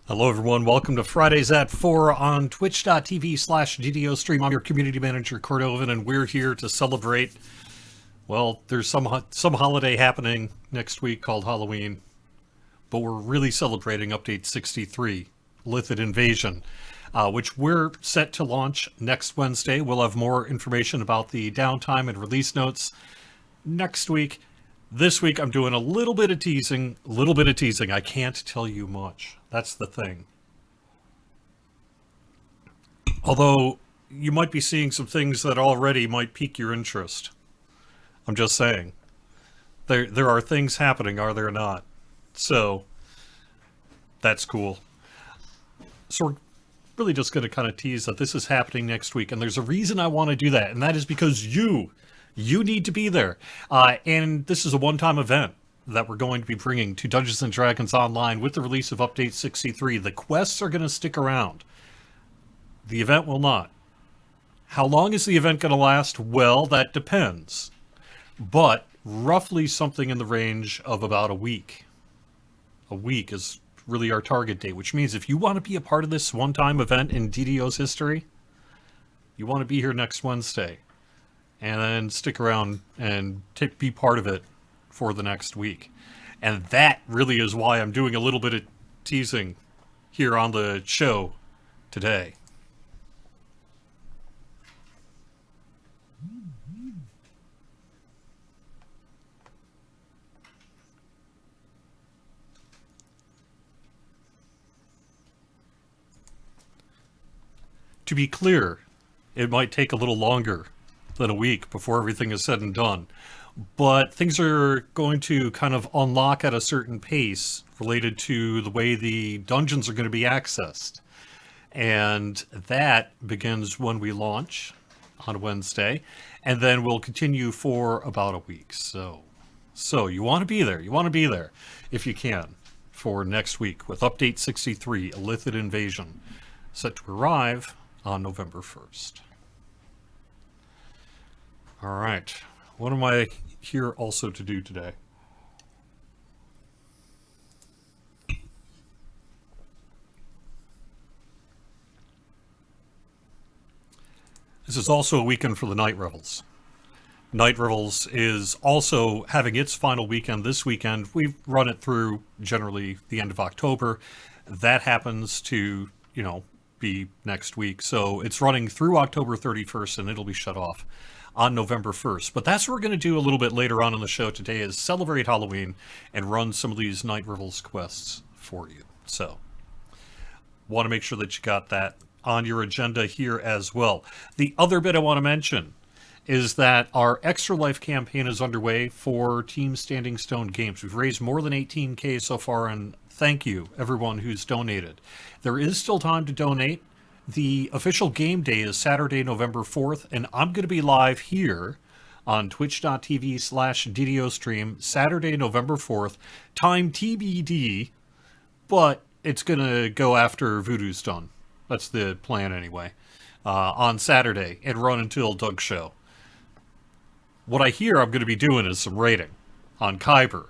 Hello, everyone. Welcome to Fridays at 4 on twitch.tv/GDO stream. I'm your community manager, Cordovan, and we're here to celebrate. Well, there's some holiday happening next week called Halloween, but we're really celebrating Update 63, Illithid Invasion, which we're set to launch next Wednesday. We'll have more information about the downtime and release notes next week. This week, I'm doing a little bit of teasing. I can't tell you much. That's the thing. Although, you might be seeing some things that already might pique your interest. I'm just saying. There are things happening, are there not? So, that's cool. So we're really just going to kind of tease that this is happening next week. And there's a reason I want to do that, and that is because you need to be there. And this is a one-time event that we're going to be bringing to Dungeons & Dragons Online with the release of Update 63. The quests are going to stick around. The event will not. How long is the event going to last? Well, that depends. But roughly something in the range of about a week. A week is really our target date, which means if you want to be a part of this one-time event in DDO's history, you want to be here next Wednesday. And then stick around and be part of it for the next week. And that really is why I'm doing a little bit of teasing here on the show today. To be clear, it might take a little longer than a week before everything is said and done. But things are going to kind of unlock at a certain pace related to the way the dungeons are going to be accessed. And that begins when we launch on Wednesday, and then will continue for about a week. So you want to be there. You want to be there if you can for next week with Update 63, Illithid Invasion, set to arrive on November 1st. All right. What am I here also to do today? This is also a weekend for the Night Revels. Night Revels is also having its final weekend this weekend. We run it through generally the end of October. That happens to, be next week. So it's running through October 31st and it'll be shut off on November 1st. But that's what we're going to do a little bit later on in the show today, is celebrate Halloween and run some of these Night Revels quests for you. So, want to make sure that you got that on your agenda here as well. The other bit I want to mention is that our Extra Life campaign is underway for Team Standing Stone Games. We've raised more than 18K so far, and thank you, everyone who's donated. There is still time to donate. The official game day is Saturday, November 4th, and I'm going to be live here on twitch.tv/DDO stream Saturday, November 4th. Time TBD, but it's going to go after Voodoo's done. That's the plan anyway. On Saturday, and run until Doug's show. What I hear I'm going to be doing is some raiding on Kyber.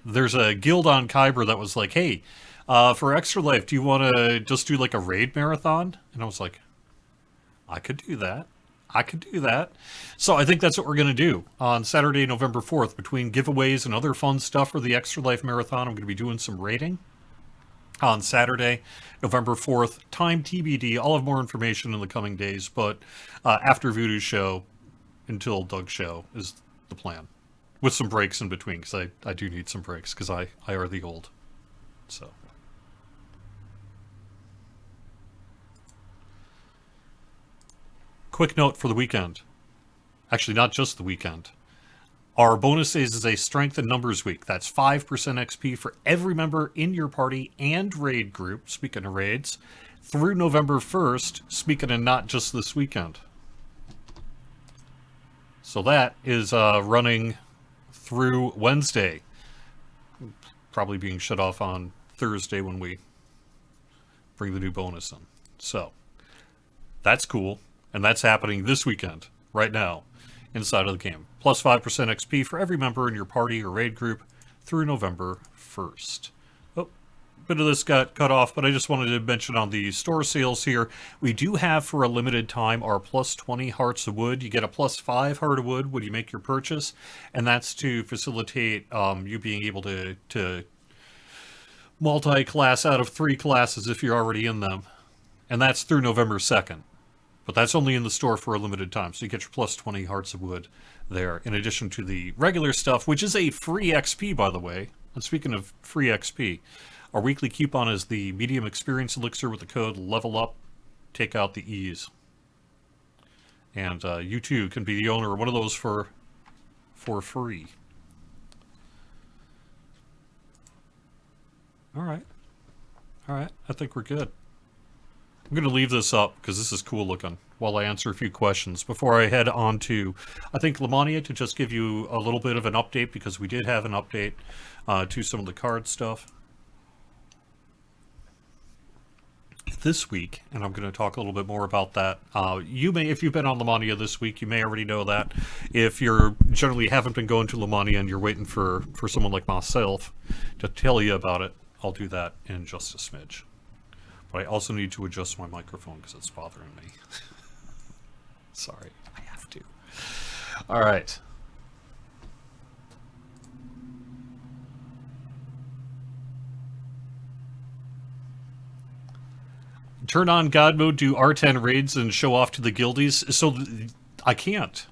There's a guild on Kyber that was like, hey, for Extra Life, do you want to just do like a raid marathon? And I was like, I could do that. So I think that's what we're going to do on Saturday, November 4th. Between giveaways and other fun stuff for the Extra Life Marathon, I'm going to be doing some raiding on Saturday, November 4th. Time TBD. I'll have more information in the coming days, but after Voodoo's show until Doug's show is the plan. With some breaks in between, because I do need some breaks, because I are the old. So. Quick note for the weekend. Actually, not just the weekend. Our bonus days is a strength and numbers week. That's 5% XP for every member in your party and raid group, speaking of raids, through November 1st, speaking of not just this weekend. So that is running through Wednesday. Probably being shut off on Thursday when we bring the new bonus in. So, that's cool. And that's happening this weekend, right now, inside of the game. Plus 5% XP for every member in your party or raid group through November 1st. Oh, bit of this got cut off, but I just wanted to mention on the store sales here, we do have for a limited time our plus 20 hearts of wood. You get a plus 5 heart of wood when you make your purchase, and that's to facilitate you being able to multi-class out of 3 classes if you're already in them. And that's through November 2nd. But that's only in the store for a limited time, so you get your plus 20 hearts of wood there, in addition to the regular stuff, which is a free XP, by the way. And speaking of free XP, our weekly coupon is the medium experience elixir with the code level up, take out the E's. And you too can be the owner of one of those for free. All right. I think we're good. I'm going to leave this up because this is cool looking while I answer a few questions before I head on to, I think, Lamania, to just give you a little bit of an update, because we did have an update to some of the card stuff this week, and I'm going to talk a little bit more about that. You may, if you've been on Lamania this week, you may already know that. If you're generally haven't been going to Lamania and you're waiting for someone like myself to tell you about it, I'll do that in just a smidge. But I also need to adjust my microphone because it's bothering me. Sorry, I have to. All right. Turn on God mode, do R10 raids, and show off to the guildies. So I can't.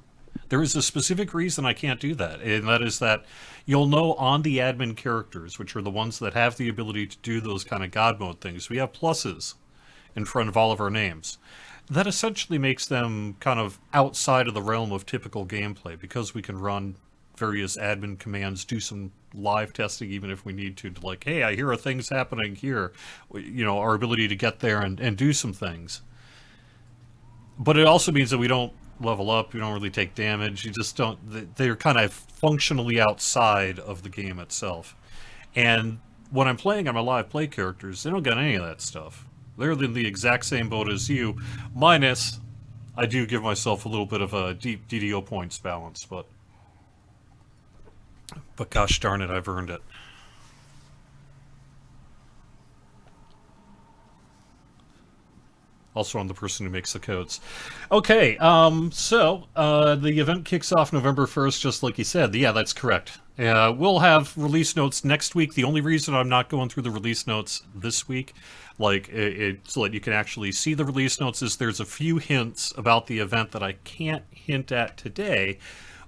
There is a specific reason I can't do that, and that is that you'll know on the admin characters, which are the ones that have the ability to do those kind of God mode things, we have pluses in front of all of our names. That essentially makes them kind of outside of the realm of typical gameplay, because we can run various admin commands, do some live testing even if we need to like, hey, I hear things happening here. You know, our ability to get there and do some things. But it also means that we don't level up, you don't really take damage, you just don't, they're kind of functionally outside of the game itself. And when I'm playing on my live play characters, they don't get any of that stuff. They're in the exact same boat as you, minus I do give myself a little bit of a deep DDO points balance, but gosh darn it, I've earned it. Also, I'm the person who makes the codes. Okay, so the event kicks off November 1st, just like you said. Yeah, that's correct. We'll have release notes next week. The only reason I'm not going through the release notes this week, like so that you can actually see the release notes, is there's a few hints about the event that I can't hint at today,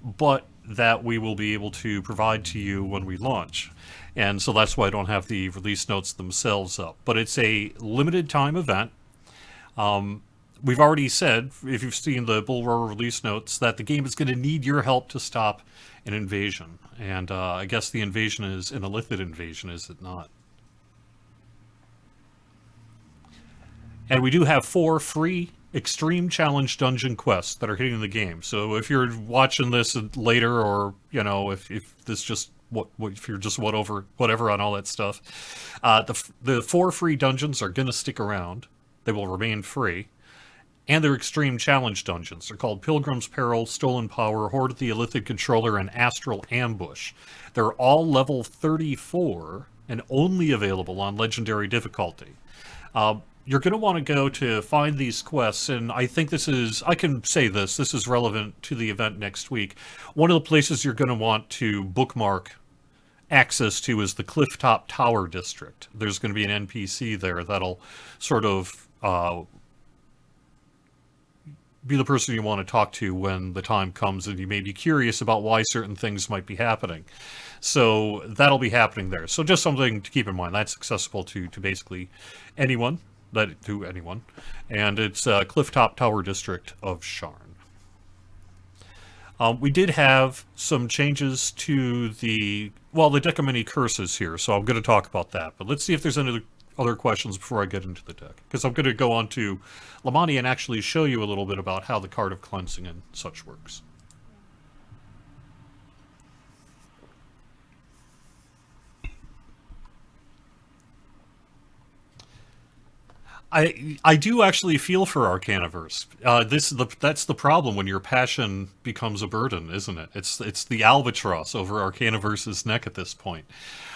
but that we will be able to provide to you when we launch. And so that's why I don't have the release notes themselves up. But it's a limited time event. We've already said, if you've seen the Bull Roar release notes, that the game is going to need your help to stop an invasion. And I guess the invasion is an Illithid invasion, is it not? And we do have 4 free Extreme Challenge Dungeon quests that are hitting the game. So if you're watching this later, or, you know, if this just... if you're just whatever on all that stuff, the 4 free dungeons are going to stick around. They will remain free. And they're extreme challenge dungeons. They're called Pilgrim's Peril, Stolen Power, Horde of the Illithid Controller, and Astral Ambush. They're all level 34 and only available on Legendary difficulty. You're going to want to go to find these quests, and I think I can say this is relevant to the event next week. One of the places you're going to want to bookmark access to is the Clifftop Tower District. There's going to be an NPC there that'll sort of be the person you want to talk to when the time comes, and you may be curious about why certain things might be happening. So that'll be happening there. So just something to keep in mind. That's accessible to basically anyone, and it's Clifftop Tower District of Sharn. We did have some changes to the deck of many curses here, so I'm going to talk about that. But let's see if there's any other questions before I get into the deck, because I'm going to go on to Lamani and actually show you a little bit about how the Card of Cleansing and such works. I do actually feel for Arcaniverse. That's the problem when your passion becomes a burden, isn't it? It's the albatross over Arcaniverse's neck at this point.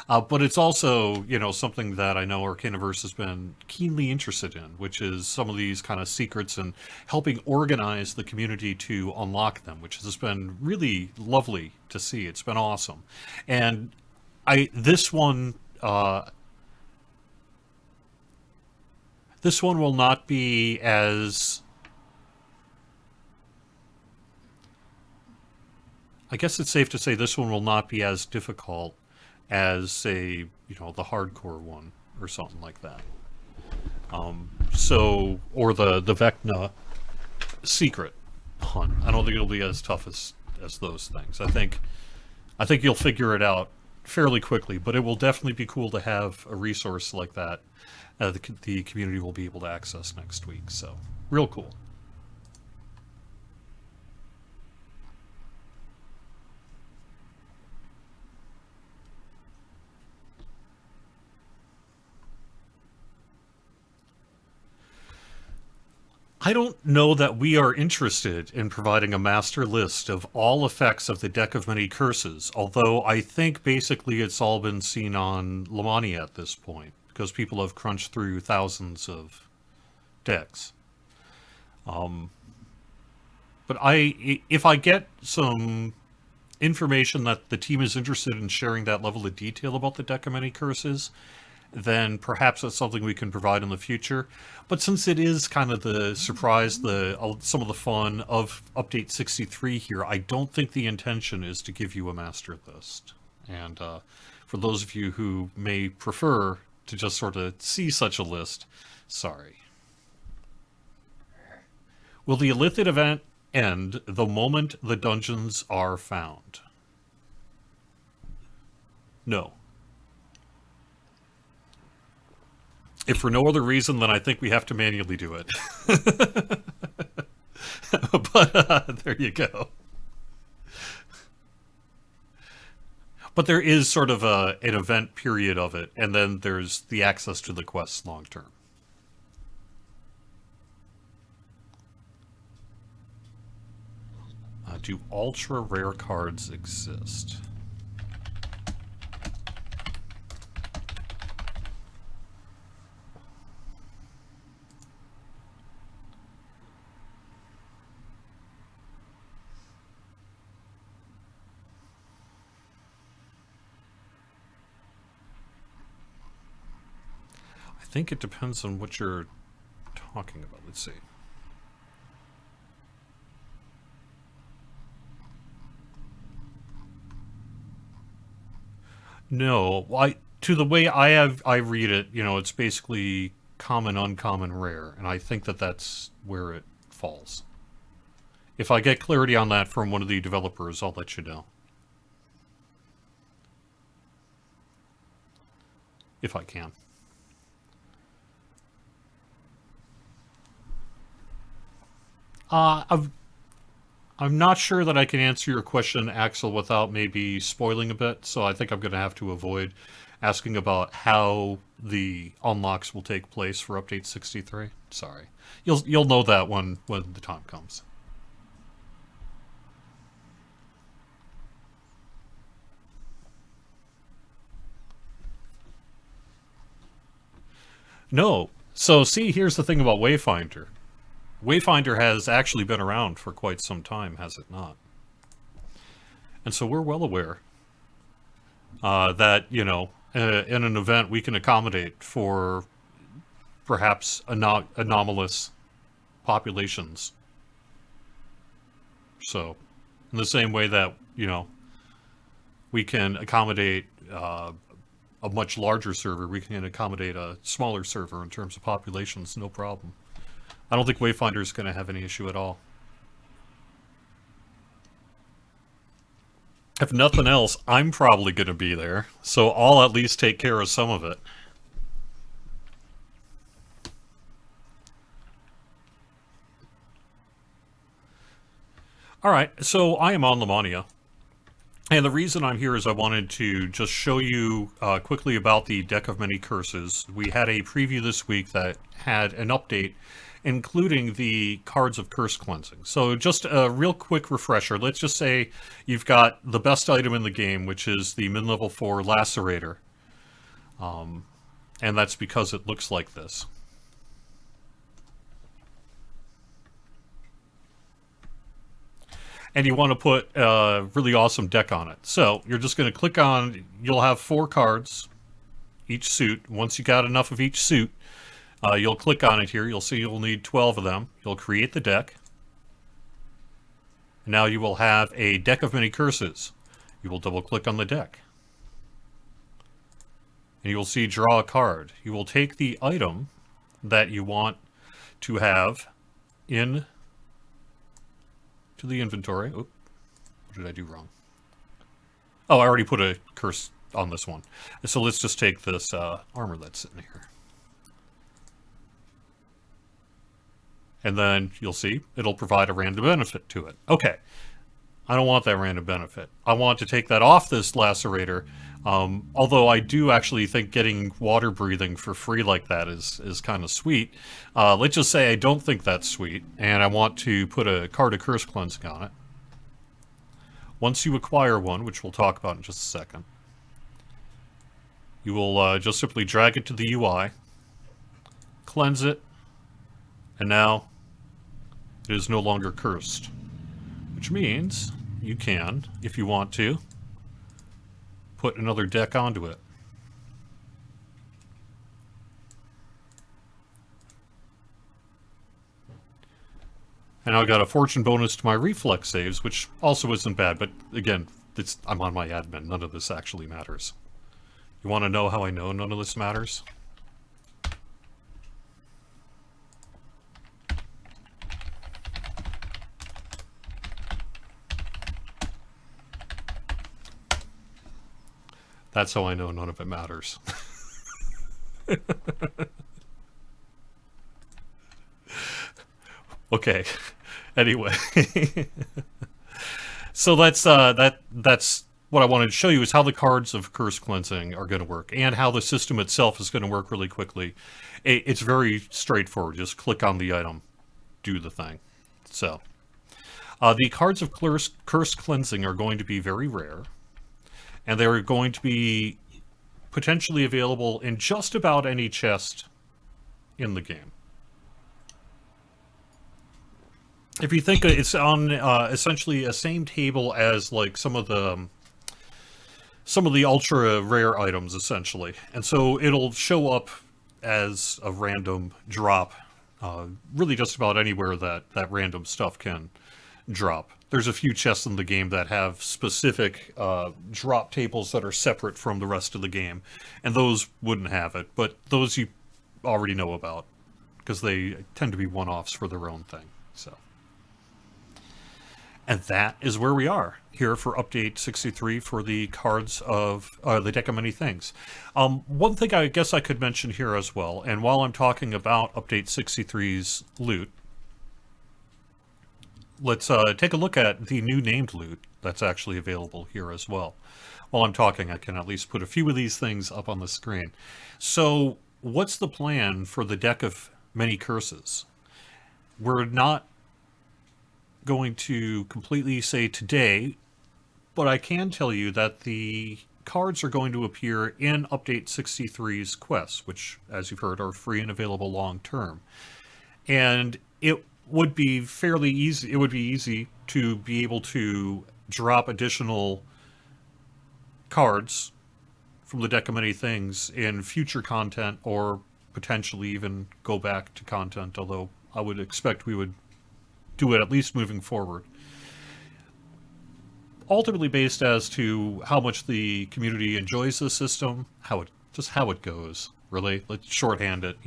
But it's also, something that I know Arcaniverse has been keenly interested in, which is some of these kind of secrets and helping organize the community to unlock them, which has been really lovely to see. It's been awesome. And I this one will not be as, I guess it's safe to say this one will not be as difficult as, say, the hardcore one or something like that. Or the Vecna secret hunt. I don't think it'll be as tough as those things. I think you'll figure it out fairly quickly, but it will definitely be cool to have a resource like that the community will be able to access next week. So, real cool. I don't know that we are interested in providing a master list of all effects of the Deck of Many Curses, although I think basically it's all been seen on Lamania at this point, because people have crunched through thousands of decks. Um, but if I get some information that the team is interested in sharing that level of detail about the Deck of Many Curses, then perhaps that's something we can provide in the future. But since it is kind of the surprise, some of the fun of Update 63 here, I don't think the intention is to give you a master list. And for those of you who may prefer to just sort of see such a list, sorry. Will the Illithid event end the moment the dungeons are found? No. If for no other reason, then I think we have to manually do it. But there you go. But there is sort of an event period of it, and then there's the access to the quests long term. Do ultra rare cards exist? I think it depends on what you're talking about. Let's see. No, to the way I read it, it's basically common, uncommon, rare, and I think that that's where it falls. If I get clarity on that from one of the developers, I'll let you know. If I can. Uh, I've I'm not sure that I can answer your question, Axel, without maybe spoiling a bit. So I think I'm going to have to avoid asking about how the unlocks will take place for Update 63. Sorry, you'll know that when the time comes. No. So see, here's the thing about Wayfinder. Wayfinder has actually been around for quite some time, has it not? And so we're well aware that in an event we can accommodate for perhaps anomalous populations. So, in the same way that we can accommodate a much larger server, we can accommodate a smaller server in terms of populations, no problem. I don't think Wayfinder is going to have any issue at all. If nothing else, I'm probably going to be there, so I'll at least take care of some of it. All right, so I am on Lamania, And the reason I'm here is I wanted to just show you quickly about the Deck of Many Curses. We had a preview this week that had an update, including the cards of curse cleansing. So just a real quick refresher. Let's just say you've got the best item in the game, which is the mid-level 4 Lacerator. And that's because it looks like this. And you want to put a really awesome deck on it. So you're just going to click on, you'll have 4 cards, each suit. Once you got enough of each suit, you'll click on it here. You'll see you'll need 12 of them. You'll create the deck. Now you will have a Deck of Many Curses. You will double click on the deck. And you will see draw a card. You will take the item that you want to have in to the inventory. Oh, what did I do wrong? Oh, I already put a curse on this one. So let's just take this armor that's sitting here. And then you'll see it'll provide a random benefit to it. Okay, I don't want that random benefit. I want to take that off this Lacerator. Although I do actually think getting water breathing for free like that is kind of sweet. Let's just say I don't think that's sweet, and I want to put a card of curse cleansing on it. Once you acquire one, which we'll talk about in just a second, you will just simply drag it to the UI, cleanse it, and now it is no longer cursed. Which means you can, if you want to, put another deck onto it. And I got a fortune bonus to my reflex saves, which also isn't bad, but again, I'm on my admin. None of this actually matters. You want to know how I know none of this matters? That's how I know none of it matters. Okay. Anyway. So that's what I wanted to show you is how the cards of curse cleansing are going to work and how the system itself is going to work really quickly. It's very straightforward. Just click on the item, do the thing. So the cards of curse cleansing are going to be very rare. And they're going to be potentially available in just about any chest in the game. If you think it's on essentially a same table as like some of the ultra rare items, essentially, and so it'll show up as a random drop, really just about anywhere that random stuff can drop. There's a few chests in the game that have specific drop tables that are separate from the rest of the game, and those wouldn't have it, but those you already know about, because they tend to be one-offs for their own thing. So, and that is where we are here for update 63 for the cards of the Deck of Many Things. One thing I guess I could mention here as well, and while I'm talking about update 63's loot, let's take a look at the new named loot that's actually available here as well. While I'm talking, I can at least put a few of these things up on the screen. So, what's the plan for the Deck of Many Curses? We're not going to completely say today, but I can tell you that the cards are going to appear in Update 63's quests, which, as you've heard, are free and available long term. And it would be fairly easy. It would be easy to be able to drop additional cards from the Deck of Many Things in future content, or potentially even go back to content, although I would expect we would do it at least moving forward. Ultimately based as to how much the community enjoys the system, how it goes, really. Let's shorthand it,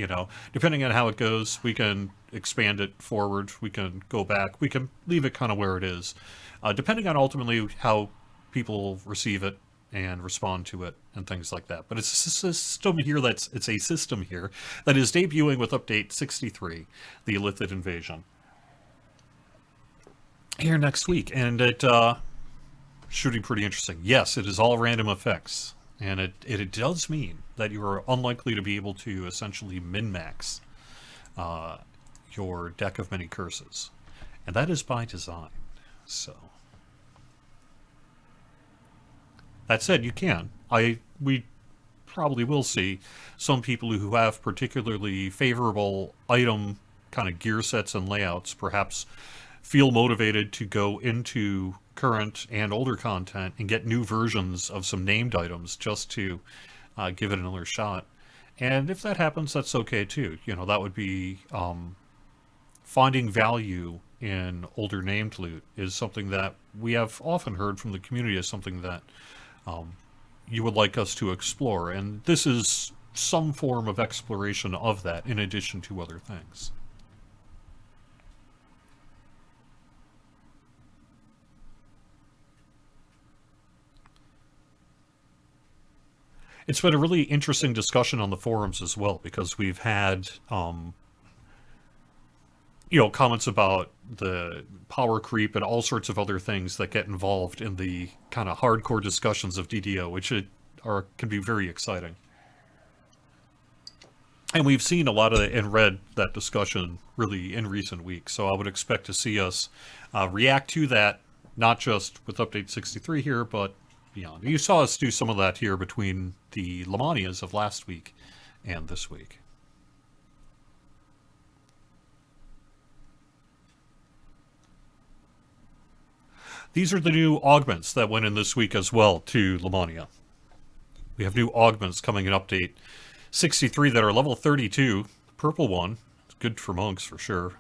Depending on how it goes, we can expand it forward, we can go back, we can leave it kind of where it is. Depending on ultimately how people receive it and respond to it and things like that. But it's a system here that is debuting with Update 63, the Illithid Invasion, here next week. And it Shooting pretty interesting. Yes, it is all random effects. And it does mean that you are unlikely to be able to essentially min-max uh, your deck of many curses. And that is by design. So that said, you can. We probably will see some people who have particularly favorable item kind of gear sets and layouts perhaps feel motivated to go into current and older content and get new versions of some named items just to give it another shot. And if that happens, that's okay too. You know, that would be finding value in older named loot is something that we have often heard from the community as something that you would like us to explore. And this is some form of exploration of that in addition to other things. It's been a really interesting discussion on the forums as well because we've had comments about the power creep and all sorts of other things that get involved in the kind of hardcore discussions of DDO, which can be very exciting. And we've seen a lot of it and read that discussion really in recent weeks, so I would expect to see us react to that, not just with Update 63 here, but beyond. You saw us do some of that here between the Lamanias of last week and this week. These are the new augments that went in this week as well to Lamania. We have new augments coming in Update 63 that are level 32. The purple one, it's good for monks for sure.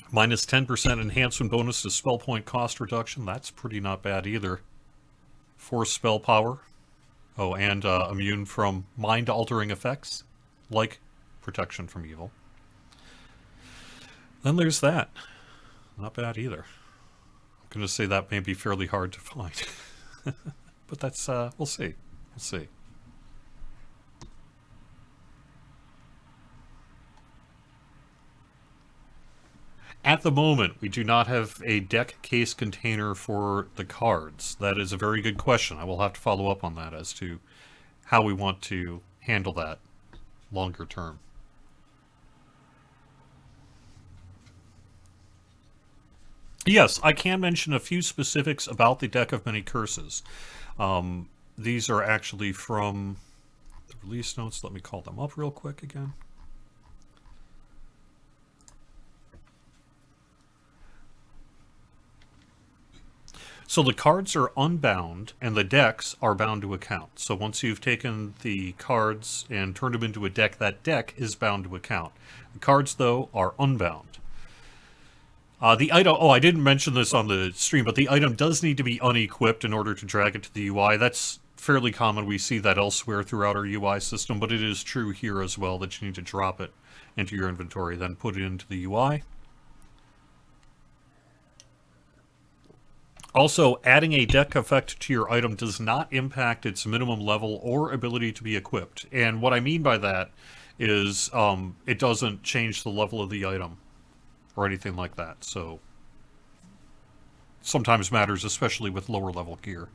Minus 10% enhancement bonus to spell point cost reduction. That's pretty not bad either. Force spell power. Oh, and immune from mind-altering effects, like protection from evil. Then there's that. Not bad either. I'm going to say that may be fairly hard to find. But that's, we'll see. We'll see. At the moment, we do not have a deck case container for the cards. That is a very good question. I will have to follow up on that as to how we want to handle that longer term. Yes, I can mention a few specifics about the Deck of Many Curses. These are actually from the release notes. Let me call them up real quick again. So the cards are unbound and the decks are bound to account. So once you've taken the cards and turned them into a deck, that deck is bound to account. The cards, though, are unbound. The item, I didn't mention this on the stream, but the item does need to be unequipped in order to drag it to the UI. That's fairly common. We see that elsewhere throughout our UI system, but it is true here as well that you need to drop it into your inventory, then put it into the UI. Also, adding a deck effect to your item does not impact its minimum level or ability to be equipped. And what I mean by that is it doesn't change the level of the item or anything like that. So sometimes matters, especially with lower level gear.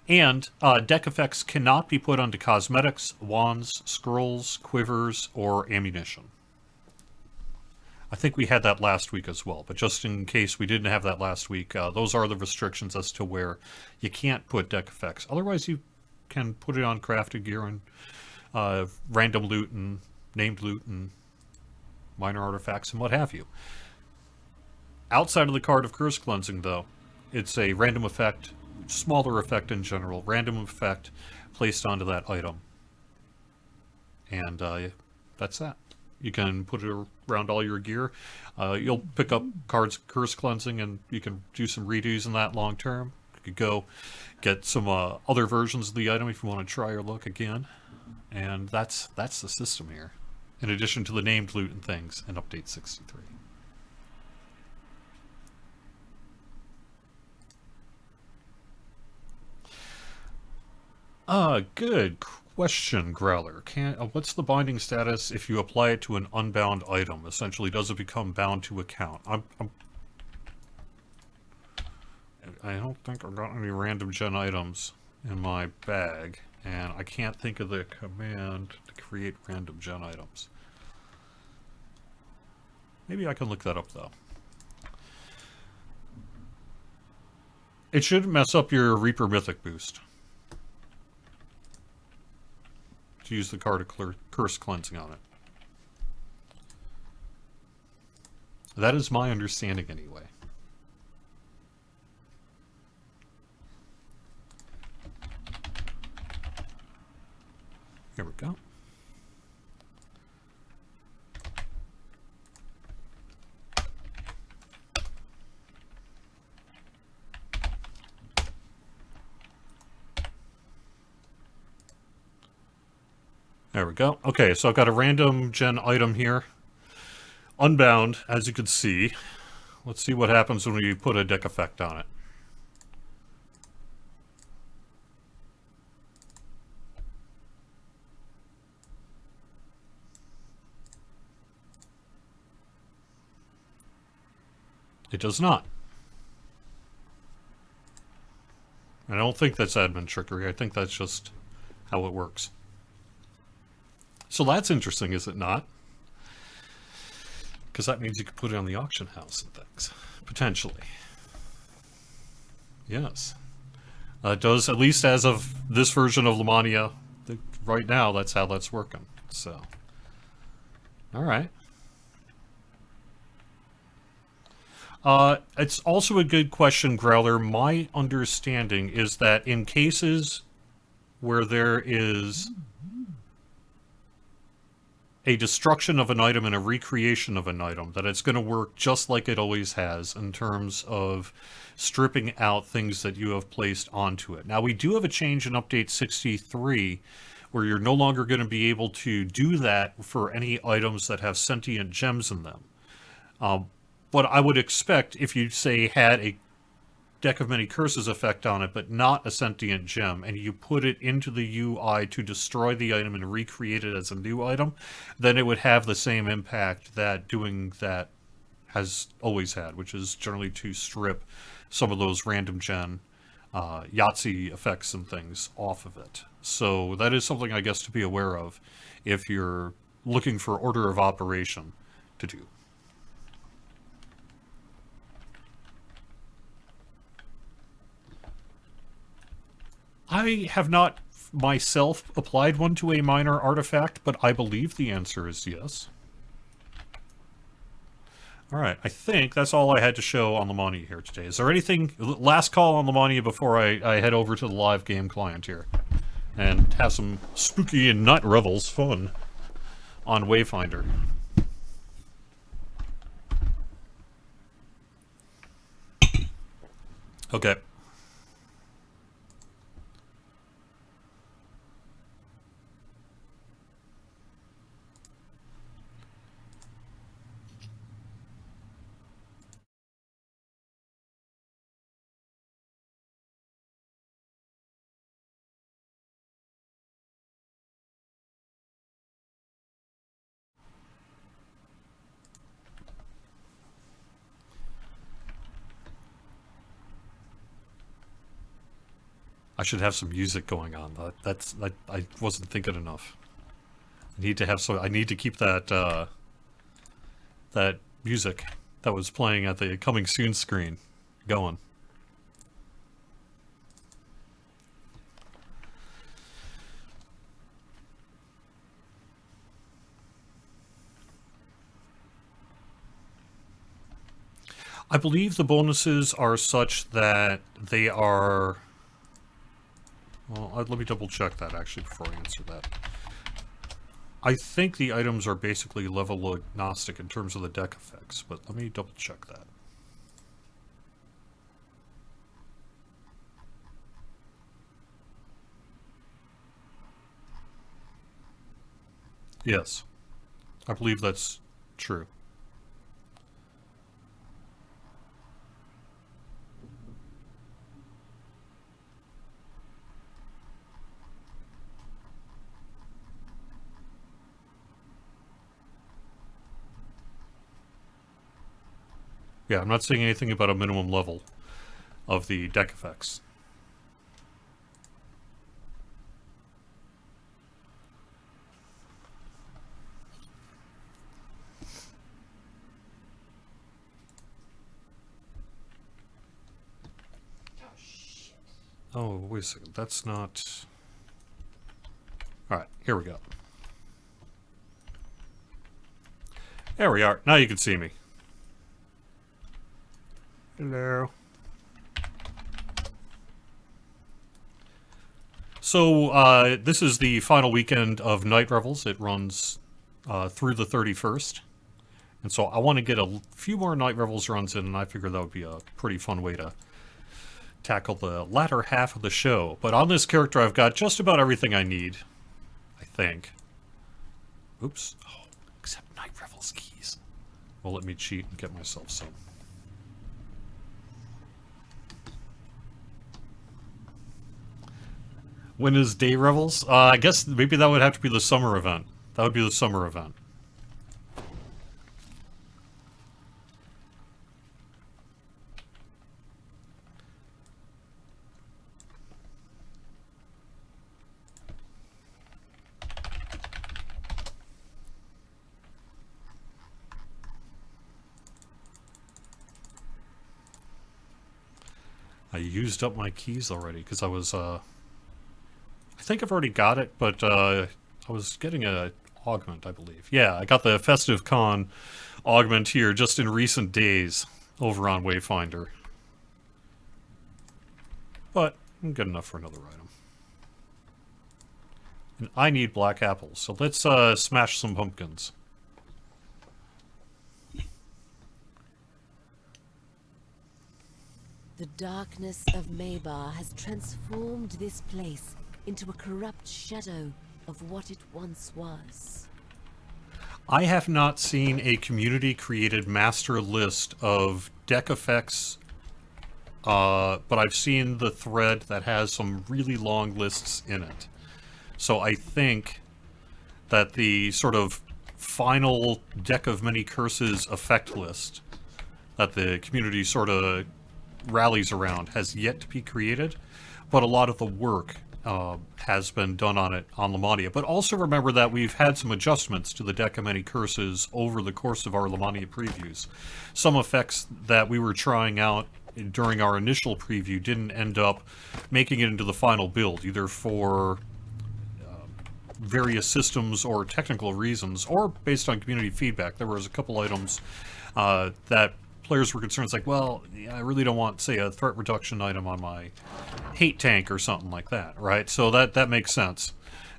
And deck effects cannot be put onto cosmetics, wands, scrolls, quivers, or ammunition. I think we had that last week as well, but just in case we didn't have that last week, those are the restrictions as to where you can't put deck effects. Otherwise, you can put it on crafted gear and random loot and named loot and minor artifacts and what have you. Outside of the card of curse cleansing, though, it's a random effect, smaller effect in general, random effect placed onto that item. And that's that. You can put it around all your gear. You'll pick up cards curse cleansing and you can do some redos in that long term. You could go get some other versions of the item if you want to try your luck again. And that's the system here, in addition to the named loot and things in Update 63. Good Question, Growler. What's the binding status if you apply it to an unbound item? Essentially, does it become bound to account? I don't think I've got any random gen items in my bag, and I can't think of the command to create random gen items. Maybe I can look that up, though. It should mess up your Reaper Mythic boost. To use the card of Curse Cleansing on it. That is my understanding, anyway. Here we go. There we go. Okay, so I've got a random gen item here. Unbound, as you can see. Let's see what happens when we put a deck effect on it. It does not. I don't think that's admin trickery. I think that's just how it works. So that's interesting, is it not? Because that means you could put it on the auction house and things. Potentially. Yes. It does, at least as of this version of Lamania, right now, that's how that's working. So. Alright. It's also a good question, Growler. My understanding is that in cases where there is a destruction of an item and a recreation of an item, that it's going to work just like it always has in terms of stripping out things that you have placed onto it. Now, we do have a change in Update 63 where you're no longer going to be able to do that for any items that have sentient gems in them. But I would expect if you, say, had a Deck of Many Curses effect on it, but not a sentient gem, and you put it into the UI to destroy the item and recreate it as a new item, then it would have the same impact that doing that has always had, which is generally to strip some of those random gen Yahtzee effects and things off of it. So that is something, I guess, to be aware of if you're looking for order of operation to do. I have not myself applied one to a minor artifact, but I believe the answer is yes. Alright, I think that's all I had to show on Lamania here today. Is there anything, last call on Lamania before I head over to the live game client here and have some spooky and night revels fun on Wayfinder? Okay. I should have some music going on. I wasn't thinking enough. I need to have I need to keep that that music that was playing at the coming soon screen going. I believe the bonuses are such that they are... Well, let me double check that actually before I answer that. I think the items are basically level agnostic in terms of the deck effects, but let me double check that. Yes, I believe that's true. Yeah, I'm not saying anything about a minimum level of the deck effects. Oh, wait a second. That's not... Alright, here we go. There we are. Now you can see me. Hello. So, this is the final weekend of Night Revels. It runs through the 31st. And so I want to get a few more Night Revels runs in, and I figure that would be a pretty fun way to tackle the latter half of the show. But on this character, I've got just about everything I need, I think. Oops. Oh, except Night Revels keys. Well, let me cheat and get myself some. When is Day Revels? I guess maybe that would have to be the summer event. That would be the summer event. I used up my keys already because I was, I think I've already got it, but I was getting a augment, I believe. Yeah, I got the Festive Con augment here just in recent days over on Wayfinder. But I'm good enough for another item. And I need black apples, so let's smash some pumpkins. The darkness of Maybar has transformed this place into a corrupt shadow of what it once was. I have not seen a community-created master list of deck effects, but I've seen the thread that has some really long lists in it. So I think that the sort of final Deck of Many Curses effect list that the community sort of rallies around has yet to be created, but a lot of the work has been done on it on Lamania. But also remember that we've had some adjustments to the Deck of Many Curses over the course of our Lamania previews. Some effects that we were trying out during our initial preview didn't end up making it into the final build, either for various systems or technical reasons, or based on community feedback. There was a couple items that players were concerned. It's like, well, I really don't want, say, a threat reduction item on my hate tank or something like that, right? So that makes sense.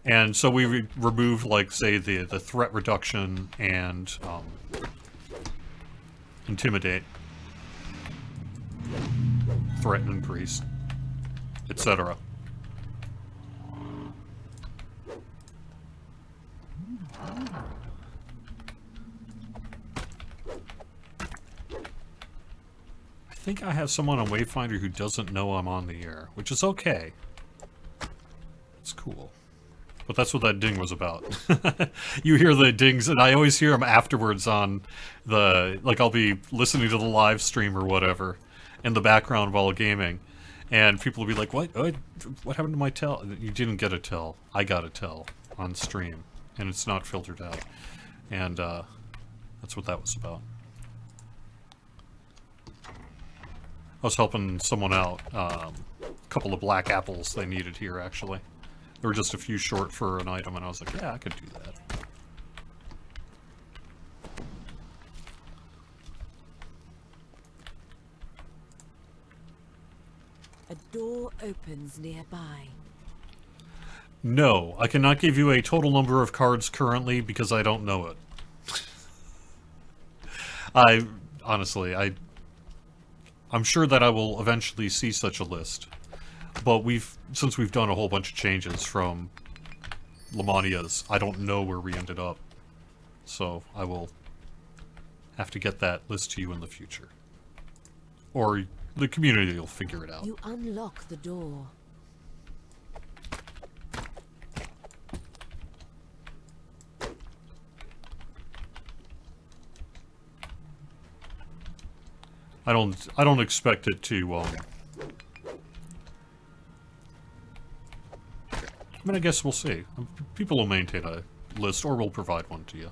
And so we removed, like, say, the threat reduction and intimidate, threat increase, etc. I think I have someone on Wayfinder who doesn't know I'm on the air, which is okay. It's cool. But that's what that ding was about. You hear the dings, and I always hear them afterwards on the... Like, I'll be listening to the live stream or whatever in the background while gaming, and people will be like, what happened to my tell? You didn't get a tell. I got a tell on stream, and it's not filtered out. And that's what that was about. I was helping someone out. A couple of black apples they needed here, actually. There were just a few short for an item, and I was like, yeah, I could do that. A door opens nearby. No, I cannot give you a total number of cards currently because I don't know it. I'm sure that I will eventually see such a list, but since we've done a whole bunch of changes from Lamania's, I don't know where we ended up, so I will have to get that list to you in the future. Or the community will figure it out. You unlock the door. I don't expect it to, I mean, I guess we'll see. People will maintain a list, or we'll provide one to you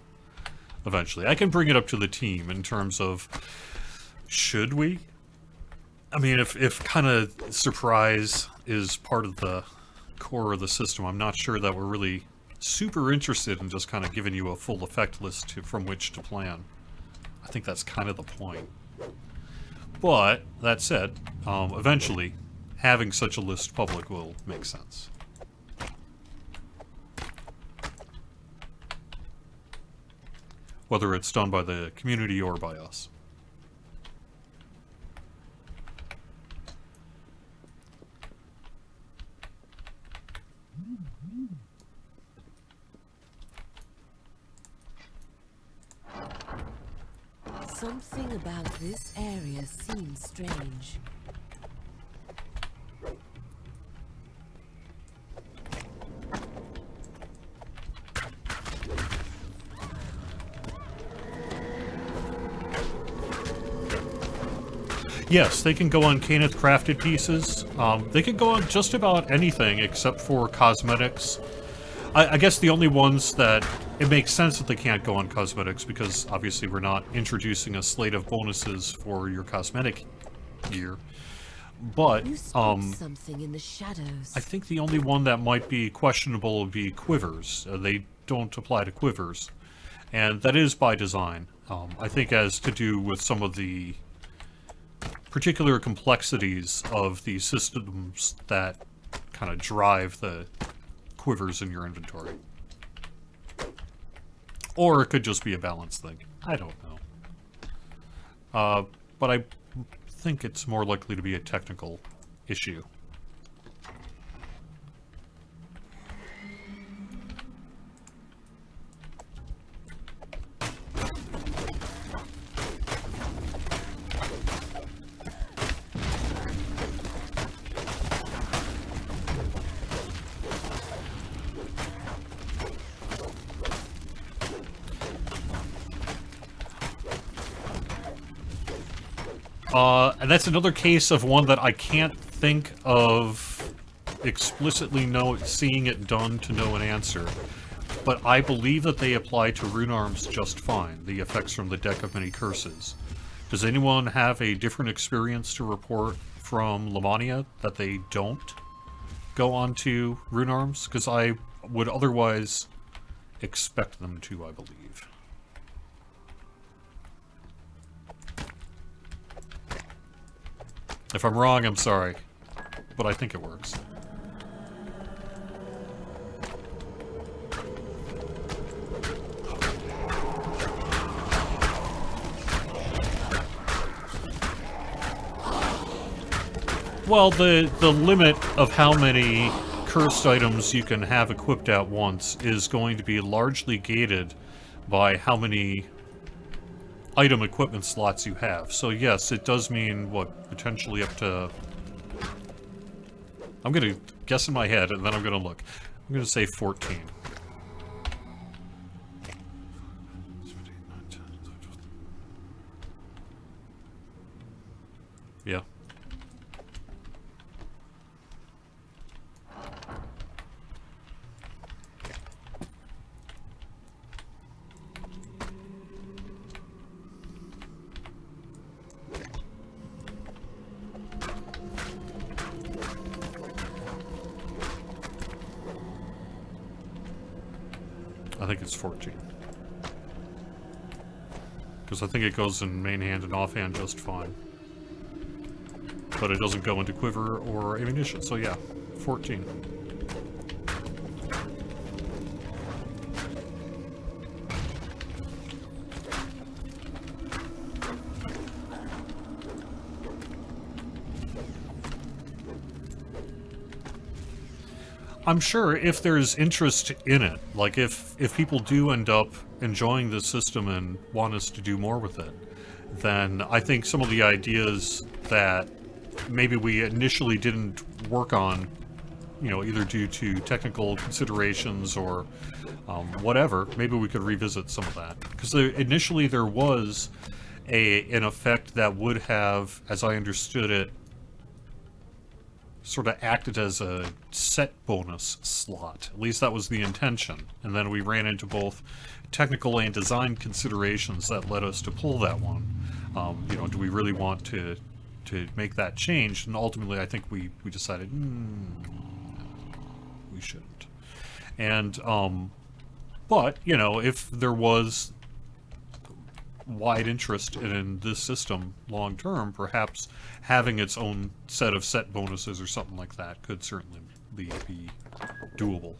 eventually. I can bring it up to the team in terms of, should we? I mean, if kind of surprise is part of the core of the system, I'm not sure that we're really super interested in just kind of giving you a full effect list from which to plan. I think that's kind of the point. But, that said, eventually, having such a list public will make sense. Whether it's done by the community or by us. Something about this area seems strange. Yes, they can go on Caneth crafted pieces. They can go on just about anything except for cosmetics. I guess the only ones that it makes sense that they can't go on cosmetics, because obviously we're not introducing a slate of bonuses for your cosmetic gear. But You spot something in the shadows. I think the only one that might be questionable would be quivers. They don't apply to quivers, and that is by design. I think as to do with some of the particular complexities of the systems that kind of drive the quivers in your inventory. Or it could just be a balance thing. I don't know. But I think it's more likely to be a technical issue. And that's another case of one that I can't think of explicitly seeing it done to know an answer. But I believe that they apply to rune arms just fine, the effects from the Deck of Many Curses. Does anyone have a different experience to report from Lamania that they don't go on to rune arms? Because I would otherwise expect them to, I believe. If I'm wrong, I'm sorry, but I think it works. Well, the limit of how many cursed items you can have equipped at once is going to be largely gated by how many item equipment slots you have. So yes, it does mean, what, potentially up to... I'm gonna guess in my head, and then I'm gonna look. I'm gonna say 14. Yeah. I think it's 14. Because I think it goes in main hand and offhand just fine. But it doesn't go into quiver or ammunition, so yeah, 14. I'm sure if there's interest in it, like if people do end up enjoying this system and want us to do more with it, then I think some of the ideas that maybe we initially didn't work on, you know, either due to technical considerations or whatever, maybe we could revisit some of that. Because initially there was an effect that would have, as I understood it, sort of acted as a set bonus slot. At least that was the intention. And then we ran into both technical and design considerations that led us to pull that one. You know, do we really want to make that change? And ultimately, I think we decided, we shouldn't. And, but, you know, if there was wide interest in this system long term, perhaps having its own set of set bonuses or something like that could certainly be doable.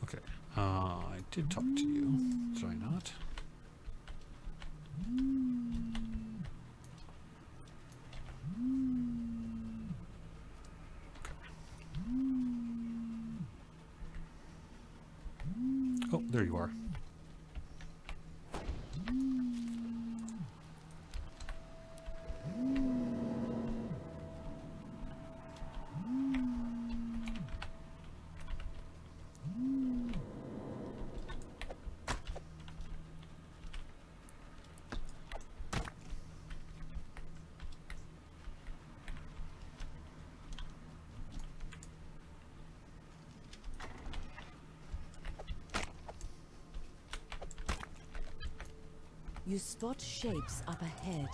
Okay, I did talk to you, did I not? Oh, there you are. You spot shapes up ahead.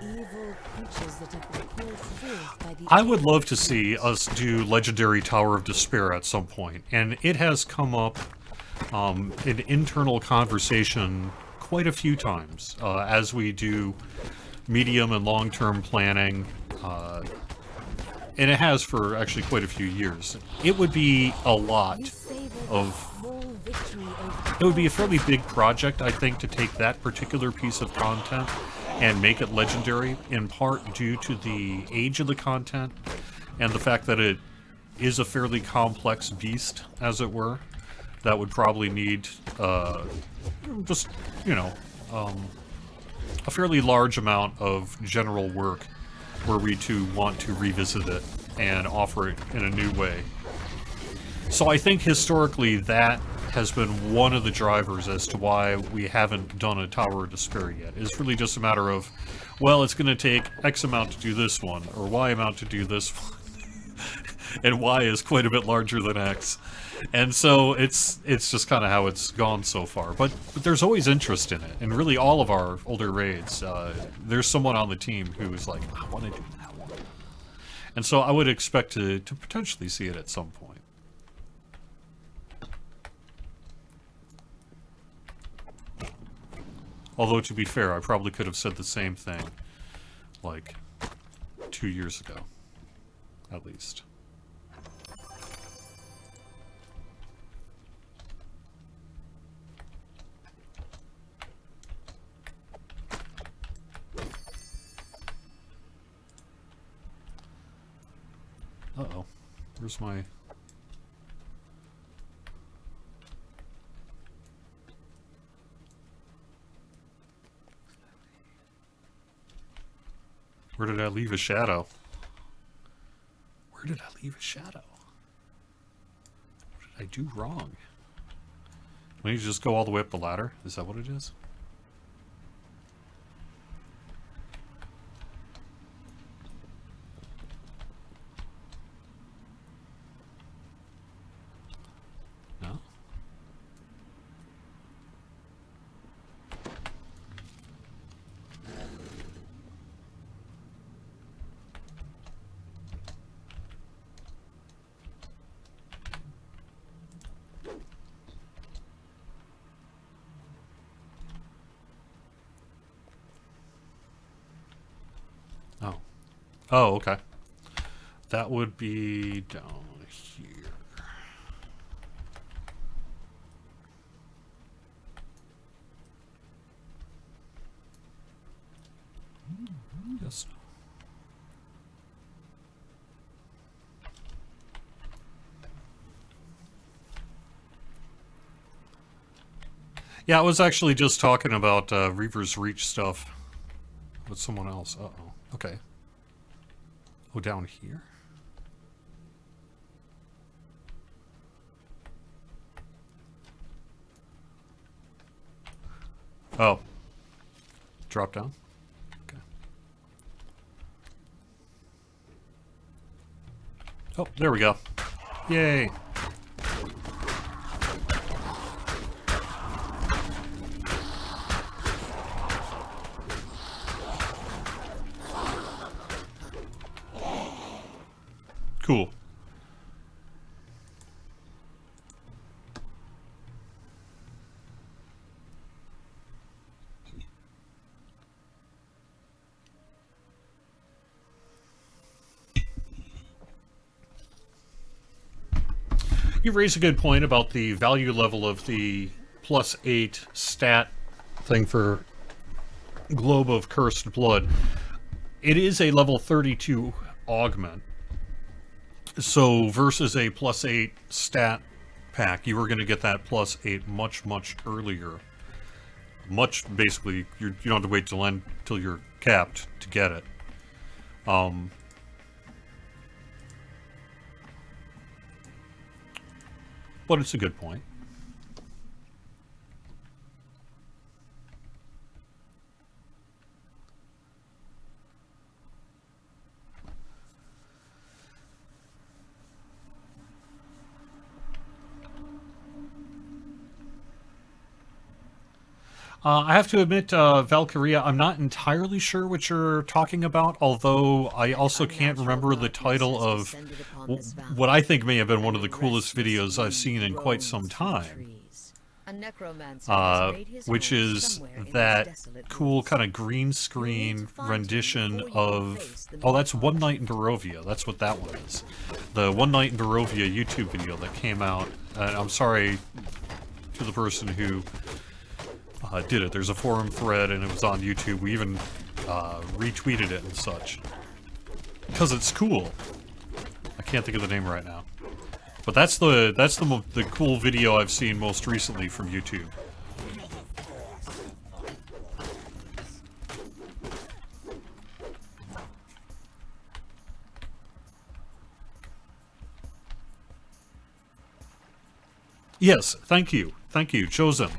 Evil creatures that have been called forth by the... I would love to see us do Legendary Tower of Despair at some point, and it has come up in internal conversation quite a few times as we do medium and long-term planning, and it has for actually quite a few years. It would be a lot of... It would be a fairly big project, I think, to take that particular piece of content and make it legendary, in part due to the age of the content and the fact that it is a fairly complex beast, as it were, that would probably need just, you know, a fairly large amount of general work were we to want to revisit it and offer it in a new way. So I think historically that has been one of the drivers as to why we haven't done a Tower of Despair yet. It's really just a matter of, well, it's going to take X amount to do this one, or Y amount to do this one, and Y is quite a bit larger than X. And so it's just kind of how it's gone so far. But there's always interest in it, and really all of our older raids, there's someone on the team who's like, I want to do that one. And so I would expect to potentially see it at some point. Although, to be fair, I probably could have said the same thing, like, 2 years ago, at least. Uh-oh. Where's my... Where did I leave a shadow? Where did I leave a shadow? What did I do wrong? Why don't you just go all the way up the ladder? Is that what it is? No? Oh. Oh, okay. That would be down here. Yes. Yeah, I was actually just talking about Reaver's Reach stuff with someone else. Uh-oh. Okay. Oh, down here? Oh. Drop down? Okay. Oh, there we go. Yay. Cool. You raise a good point about the value level of the +8 stat thing for Globe of Cursed Blood. It is a level 32 augment. So versus a +8 stat pack, you were going to get that +8 much, much earlier. Basically, you don't have to wait till you're capped to get it. But it's a good point. I have to admit, Valkyria, I'm not entirely sure what you're talking about, although I also can't remember the title of what I think may have been one of the coolest videos I've seen in quite some time. Which is that cool kind of green screen rendition of... Oh, that's One Night in Barovia. That's what that one is. The One Night in Barovia YouTube video that came out. And I'm sorry to the person who did it. There's a forum thread and it was on YouTube. We even retweeted it and such. Because it's cool. I can't think of the name right now. But that's the cool video I've seen most recently from YouTube. Yes, thank you. Thank you, Chosen.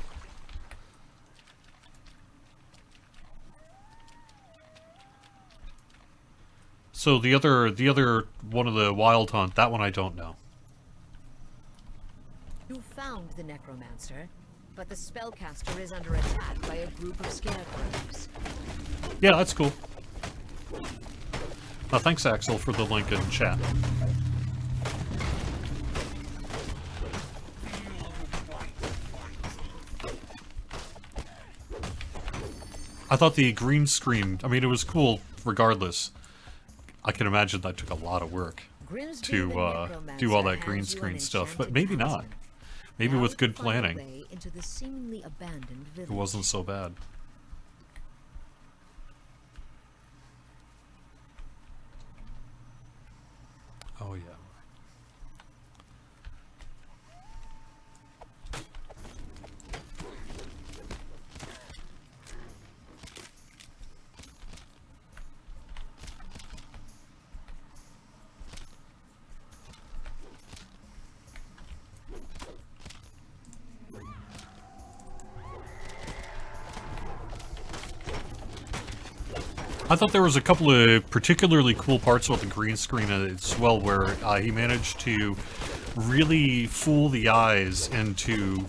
So the other one of the Wild Hunt, that one I don't know. You found the necromancer, but the spellcaster is under attack by a group of scarecrows. Yeah, that's cool. Thanks, Axel, for the link in chat. I thought the green screen, I mean, it was cool regardless. I can imagine that took a lot of work to do all that green screen stuff, but maybe not. Maybe with good planning, it wasn't so bad. Oh yeah. I thought there was a couple of particularly cool parts about the green screen as well, where he managed to really fool the eyes into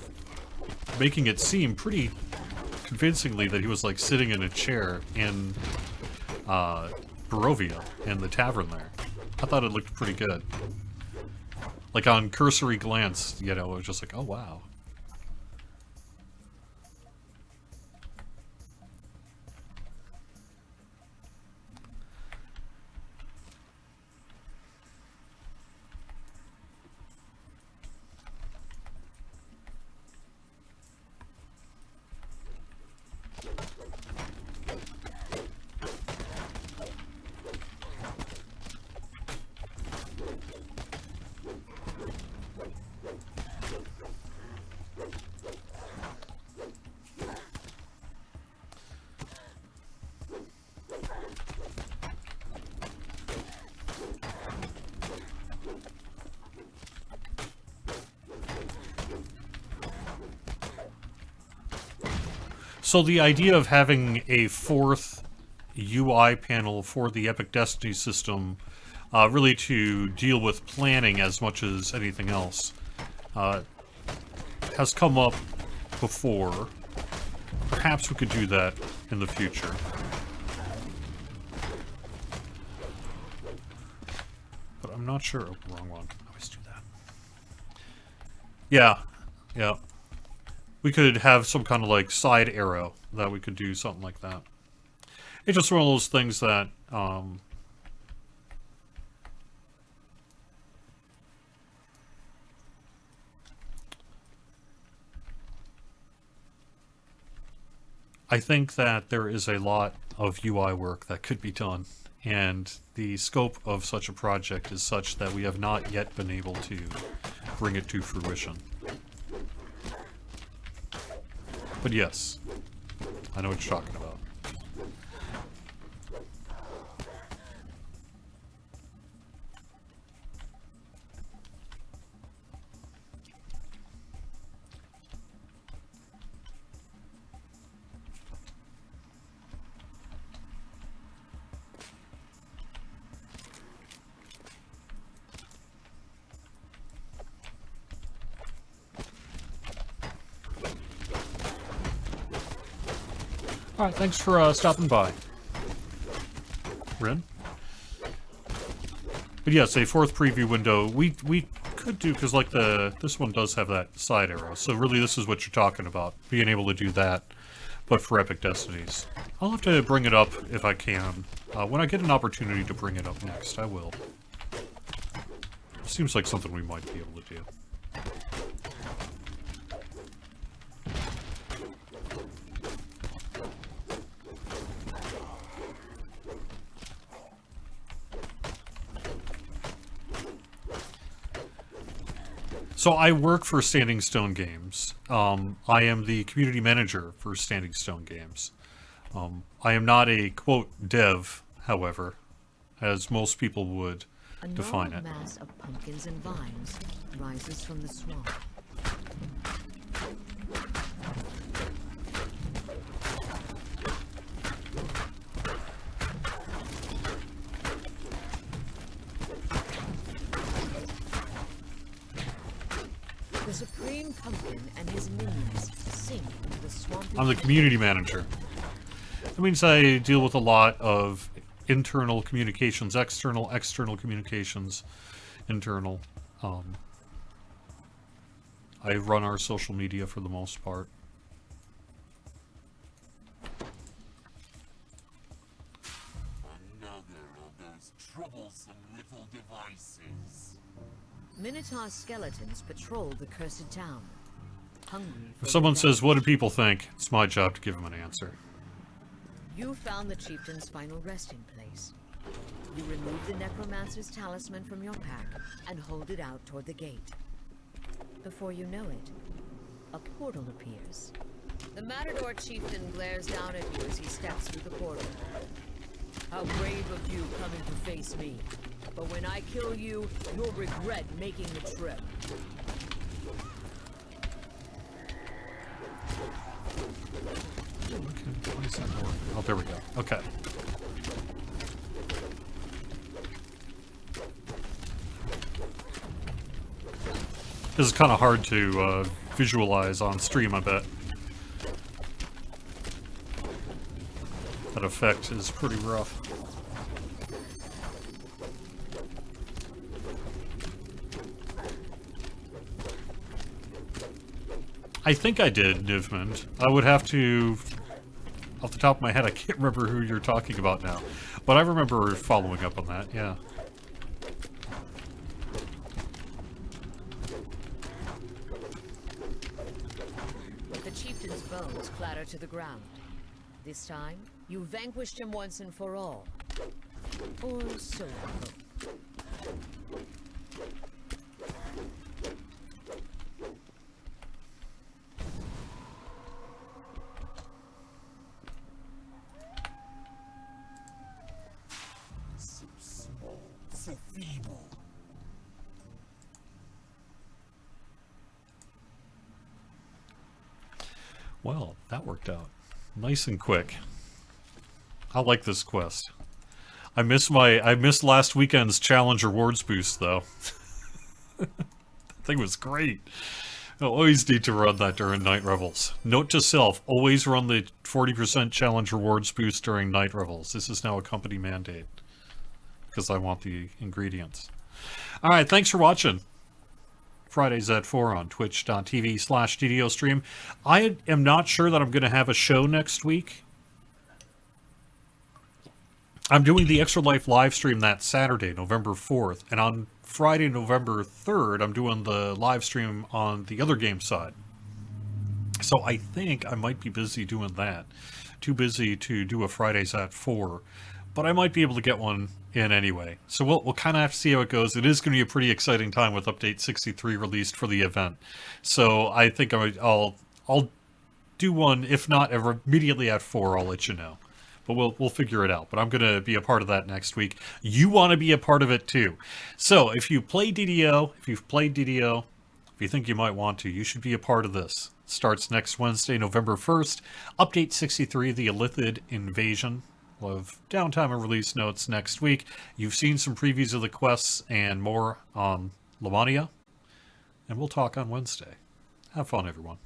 making it seem pretty convincingly that he was like sitting in a chair in Barovia, in the tavern there. I thought it looked pretty good. Like on cursory glance, you know, it was just like, oh wow. So the idea of having a fourth UI panel for the Epic Destiny system, really to deal with planning as much as anything else, has come up before. Perhaps we could do that in the future. But I'm not sure. Oh, wrong one. I always do that. Yeah. Yeah. We could have some kind of like side arrow that we could do something like that. It's just one of those things that I think that there is a lot of UI work that could be done, and the scope of such a project is such that we have not yet been able to bring it to fruition. But yes, I know what you're talking about. Alright, thanks for stopping by, Rin. But yes, a fourth preview window, we could do, because like this one does have that side arrow, so really this is what you're talking about, being able to do that, but for Epic Destinies. I'll have to bring it up if I can. When I get an opportunity to bring it up next, I will. Seems like something we might be able to do. So I work for Standing Stone Games. I am the community manager for Standing Stone Games. I am not a, quote, dev, however, as most people would define it. A mass of pumpkins and vines rises from the swamp. The Supreme Pumpkin and his minions sink into the swampy... I'm the community manager. That means I deal with a lot of internal communications, external communications, internal. I run our social media for the most part. Another of those troublesome little devices. Minotaur skeletons patrol the cursed town. Hungry for If someone revenge. says, what do people think? It's my job to give them an answer. You found the chieftain's final resting place. You remove the necromancer's talisman from your pack and hold it out toward the gate. Before you know it, a portal appears. The Matador chieftain glares down at you as he steps through the portal. How brave of you coming to face me. But when I kill you, you'll regret making the trip. Oh, there we go. Okay. This is kind of hard to visualize on stream, I bet. That effect is pretty rough. I think I did, Nivmund. I would have to... Off the top of my head, I can't remember who you're talking about now. But I remember following up on that, yeah. The chieftain's bones clatter to the ground. This time, you vanquished him once and for all. Or so I hope. So small, so feeble. Well, that worked out. Nice and quick. I like this quest. I missed last weekend's challenge rewards boost though. That thing was great. I always need to run that during Night Revels. Note to self, always run the 40% challenge rewards boost during Night Revels. This is now a company mandate. Because I want the ingredients. Alright, thanks for watching. Fridays at 4 on twitch.tv/DDO stream. I am not sure that I'm going to have a show next week. I'm doing the Extra Life live stream that Saturday, November 4th. And on Friday, November 3rd, I'm doing the live stream on the other game side. So I think I might be busy doing that. Too busy to do a Fridays at 4. But I might be able to get one in anyway. So we'll kind of have to see how it goes. It is going to be a pretty exciting time with Update 63 released for the event. So I think I'll do one, if not immediately at 4, I'll let you know. But we'll figure it out. But I'm going to be a part of that next week. You want to be a part of it too. So if you play DDO, if you've played DDO, if you think you might want to, you should be a part of this. Starts next Wednesday, November 1st. Update 63, the Illithid invasion. We'll have downtime and release notes next week. You've seen some previews of the quests and more on Lamania. And we'll talk on Wednesday. Have fun, everyone.